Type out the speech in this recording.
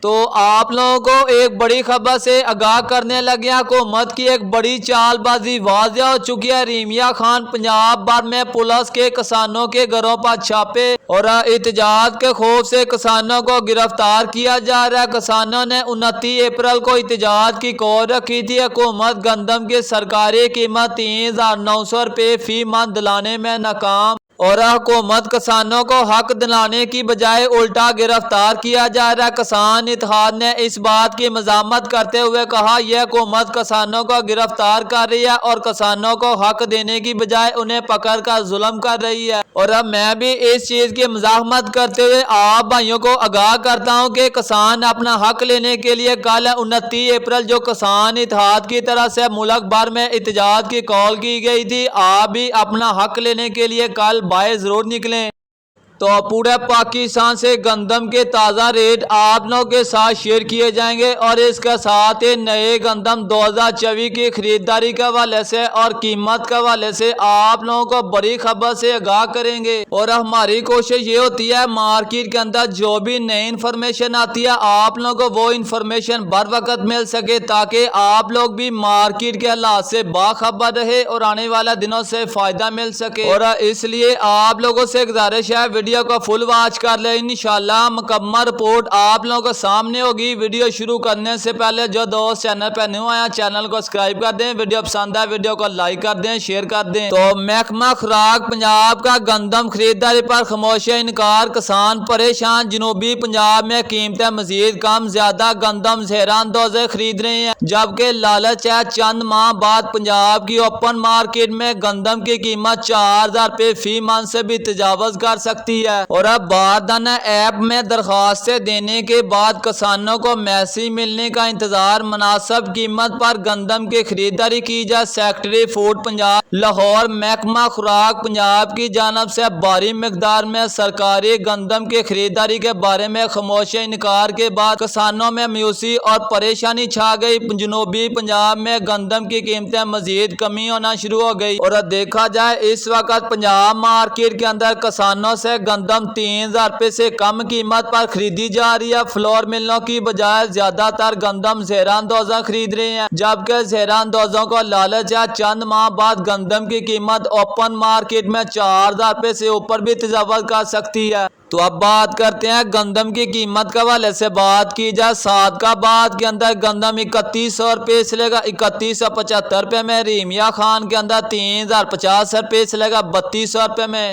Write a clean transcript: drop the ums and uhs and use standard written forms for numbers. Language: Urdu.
تو آپ لوگوں کو ایک بڑی خبر سے آگاہ کرنے لگے ہیں۔ حکومت کی ایک بڑی چال بازی واضح ہو چکی ہے۔ ریمیا خان پنجاب بھر میں پولیس کے کسانوں کے گھروں پر چھاپے اور احتجاج کے خوف سے کسانوں کو گرفتار کیا جا رہا ہے۔ کسانوں نے 29 اپریل کو احتجاج کی کال رکھی تھی۔ حکومت گندم کی سرکاری قیمت 3900 روپے فی من دلانے میں ناکام اور حکومت کسانوں کو حق دلانے کی بجائے الٹا گرفتار کیا جا رہا ہے۔ کسان اتحاد نے اس بات کی مذمت کرتے ہوئے کہا یہ حکومت کسانوں کو گرفتار کر رہی ہے اور کسانوں کو حق دینے کی بجائے انہیں پکڑ کر ظلم کر رہی ہے۔ اور اب میں بھی اس چیز کی مزاحمت کرتے ہوئے آپ بھائیوں کو آگاہ کرتا ہوں کہ کسان اپنا حق لینے کے لیے کل 29 اپریل جو کسان اتحاد کی طرف سے ملک بھر میں احتجاج کی کال کی گئی تھی، آپ بھی اپنا حق لینے کے لیے کل باہر ضرور نکلیں۔ تو پورے پاکستان سے گندم کے تازہ ریٹ آپ لوگوں کے ساتھ شیئر کیے جائیں گے اور اس کے ساتھ نئے گندم 2024 کی خریداری کے حوالے سے اور قیمت کے حوالے سے آپ لوگوں کو بڑی خبر سے آگاہ کریں گے۔ اور ہماری کوشش یہ ہوتی ہے مارکیٹ کے اندر جو بھی نئی انفارمیشن آتی ہے آپ لوگوں کو وہ انفارمیشن بر وقت مل سکے تاکہ آپ لوگ بھی مارکیٹ کے حالات سے باخبر رہے اور آنے والے دنوں سے فائدہ مل سکے۔ اور اس لیے آپ لوگوں سے گزارش ہے ویڈیو کو فل واچ کر لیں، انشاءاللہ مکمل رپورٹ آپ لوگوں کو سامنے ہوگی۔ ویڈیو شروع کرنے سے پہلے جو دوست چینل پہ نیو آیا چینل کو سبسکرائب کر دیں، ویڈیو پسند ہے ویڈیو کو لائک کر دیں، شیئر کر دیں۔ تو محکمہ خوراک پنجاب کا گندم خریداری پر خاموش انکار، کسان پریشان۔ جنوبی پنجاب میں قیمتیں مزید کم، زیادہ گندم زہر اندوز خرید رہے ہیں جبکہ لالچ ہے چند ماہ بعد پنجاب کی اوپن مارکیٹ میں گندم کی قیمت 4000 روپے فی من سے بھی تجاوز کر سکتی ہے۔ اور اب باردانہ ایپ میں درخواستیں دینے کے بعد کسانوں کو میسج ملنے کا انتظار۔ مناسب قیمت پر گندم کی خریداری کی جائے، سیکرٹری فوڈ پنجاب لاہور۔ محکمہ خوراک پنجاب کی جانب سے بھاری مقدار میں سرکاری گندم کی خریداری کے بارے میں خاموش انکار کے بعد کسانوں میں مایوسی اور پریشانی چھا گئی۔ جنوبی پنجاب میں گندم کی قیمتیں مزید کمی ہونا شروع ہو گئی اور دیکھا جائے اس وقت پنجاب مارکیٹ کے اندر کسانوں سے گندم 3000 روپے سے کم قیمت پر خریدی جا رہی ہے۔ فلور ملوں کی بجائے زیادہ تر گندم زہر اندوزہ خرید رہے ہیں جبکہ زہر اندوزوں کو لالچ ہے چند ماہ بعد گندم کی قیمت اوپن مارکیٹ میں 4000 روپے سے اوپر بھی تجاوز کر سکتی ہے۔ تو اب بات کرتے ہیں گندم کی قیمت کے حوالے سے بات کی جائے۔ صادقآباد کے اندر گندم 3100 روپے سے لے گا 3175 روپے میں، ریمیا خان کے اندر 3050 روپے سے لے گا 3200 روپے میں،